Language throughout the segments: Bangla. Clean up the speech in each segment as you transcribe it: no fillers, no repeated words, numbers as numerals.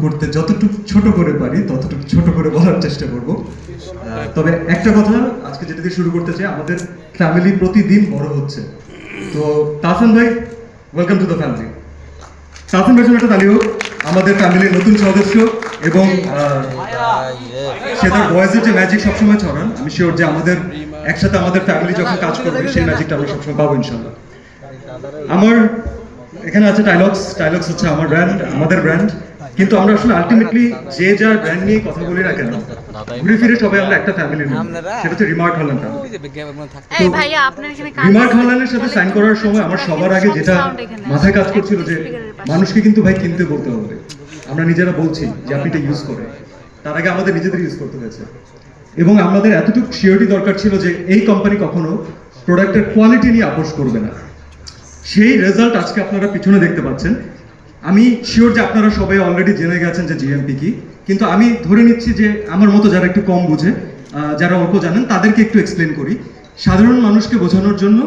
করতে যতটুকু ছোট করে পারি ততটুকু ছোট করে বলার চেষ্টা করব। তবে একটা কথা আজকে যেটা দিয়ে শুরু করতে চাই, আমাদের ফ্যামিলি প্রতিদিন বড় হচ্ছে। তো তাহসান ভাই, welcome to the family. Tahsan ভাই জন্য একটা তালি হোক, আমাদের ফ্যামিলির নতুন সদস্য, এবং সে তার ভয়েসের যে ম্যাজিক সবসময় ছড়ান। আমি শিওর যে আমাদের একসাথে আমাদের ফ্যামিলি যখন কাজ করবে সেই ম্যাজিকটা আমরা সবসময় পাবো ইনশাল্লাহ। আমার এখানে আছে টাইলক্স হচ্ছে আমার ব্র্যান্ড, আমাদের ব্র্যান্ড। কিন্তু আমরা আসলে আলটিমেটলি যে যার ব্র্যান্ড নিয়ে কথা বলি না কেন, ঘুরে ফিরে সবাই আমরা একটা ফ্যামিলির মেম্বার। সেটা হচ্ছে রিমার্ক হল্যান্ড ফ্যামিলি। এই ভাইয়া আপনার এখানে কাজ রিমার্ক হল্যান্ডের সাথে সাইন করার সময় আমার সবার আগে যেটা মাথায় কাজ করছিল যে মানুষকে কিন্তু ভাই কিনতে বলতে হবে। আমরা নিজেরা বলছি যে আপনি এটা ইউজ করেন, তার আগে আমাদের নিজেদের ইউজ করতে হয়েছে। এবং আমাদের এতটুকু সিওরিটি দরকার ছিল যে এই কোম্পানি কখনো প্রোডাক্টের কোয়ালিটি নিয়ে আপোষ করবে না। সেই রেজাল্ট আজকে আপনারা পিছনে দেখতে পাচ্ছেন। আমি শিওর যে আপনারা সবাই অলরেডি জেনে গেছেন যে জিএমপি কি, কিন্তু আমি ধরে নিচ্ছি যে আমার মতো যারা একটু কম বুঝে, যারা অল্প জানেন তাদেরকে একটু এক্সপ্লেন করি। সাধারণ মানুষকে বোঝানোর জন্য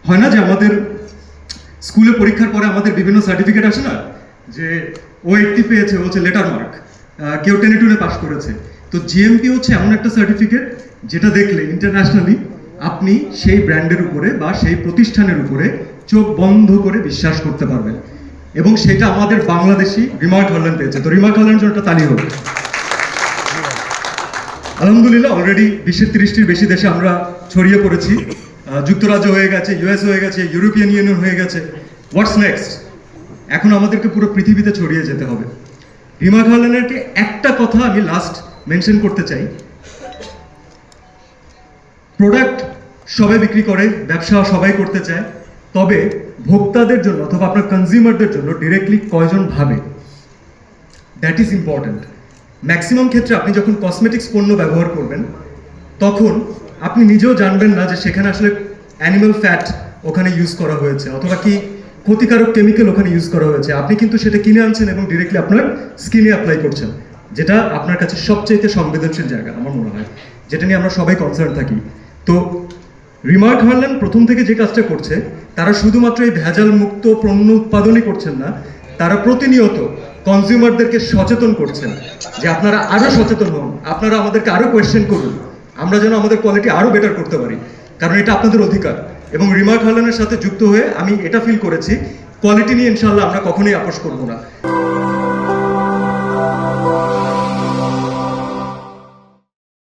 হয় না যে আমাদের স্কুলে পরীক্ষার পরে আমাদের বিভিন্ন সার্টিফিকেট আসে না, যে ও 80 পেয়েছে, ও হচ্ছে লেটার মার্ক, কেউ 10-2 পাস করেছে। তো জিএমপি হচ্ছে এমন একটা সার্টিফিকেট যেটা দেখলে ইন্টারন্যাশনালি আপনি সেই ব্র্যান্ডের উপরে বা সেই প্রতিষ্ঠানের উপরে চোখ বন্ধ করে বিশ্বাস করতে পারবেন। এবং সেটা আমাদের বাংলাদেশি রিমার্ক হল্যান্ড পেয়েছে। তো রিমার্ক হল্যান্ডের জন্য একটা তালি হোক। আলহামদুলিল্লাহ অলরেডি বিশ্বের 30টির বেশি দেশে আমরা ছড়িয়ে পড়েছি। যুক্তরাজ্য হয়ে গেছে, ইউএস হয়ে গেছে, ইউরোপিয়ান ইউনিয়ন হয়ে গেছে। What's next? এখন আমাদেরকে পুরো পৃথিবীতে ছড়িয়ে যেতে হবে। রিমার্ক হল্যান্ডের একটা কথা আমি লাস্ট মেনশন করতে চাই। প্রোডাক্ট সবাই বিক্রি করে, ব্যবসা সবাই করতে চায়, তবে ভোক্তাদের জন্য অথবা আপনার কনজিউমারদের জন্য ডিরেক্টলি কয়জন ভাবে, দ্যাট ইজ ইম্পর্ট্যান্ট। ম্যাক্সিমাম ক্ষেত্রে আপনি যখন কসমেটিক্স পণ্য ব্যবহার করবেন তখন আপনি নিজেও জানবেন না যে সেখানে আসলে অ্যানিমাল ফ্যাট ওখানে ইউজ করা হয়েছে অথবা কি ক্ষতিকারক কেমিক্যাল ওখানে ইউজ করা হয়েছে। আপনি কিন্তু সেটা কিনে আনছেন এবং ডিরেক্টলি আপনার স্কিনে অ্যাপ্লাই করছেন, যেটা আপনার কাছে সবচেয়ে সংবেদনশীল জায়গা আমার মনে হয়, যেটা নিয়ে আমরা সবাই কনসার্ন থাকি। তো রিমার্ক হল্যান্ড প্রথম থেকে যে কাজটা করছে, তারা শুধুমাত্র এই ভেজাল মুক্ত পণ্য উৎপাদনই করছেন না, তারা প্রতিনিয়ত কনজিউমারদেরকে সচেতন করছেন যে আপনারা আরো সচেতন হন, আপনারা আমাদেরকে আরো কোয়েশ্চেন করুন, আমরা যেন আমাদের কোয়ালিটি আরো বেটার করতে পারি, কারণ এটা আপনাদের অধিকার। এবং রিমার্ক হল্যান্ডের সাথে যুক্ত হয়ে আমি এটা ফিল করেছি, কোয়ালিটি নিয়ে ইনশাআল্লাহ আমরা কখনোই আপোষ করবো না।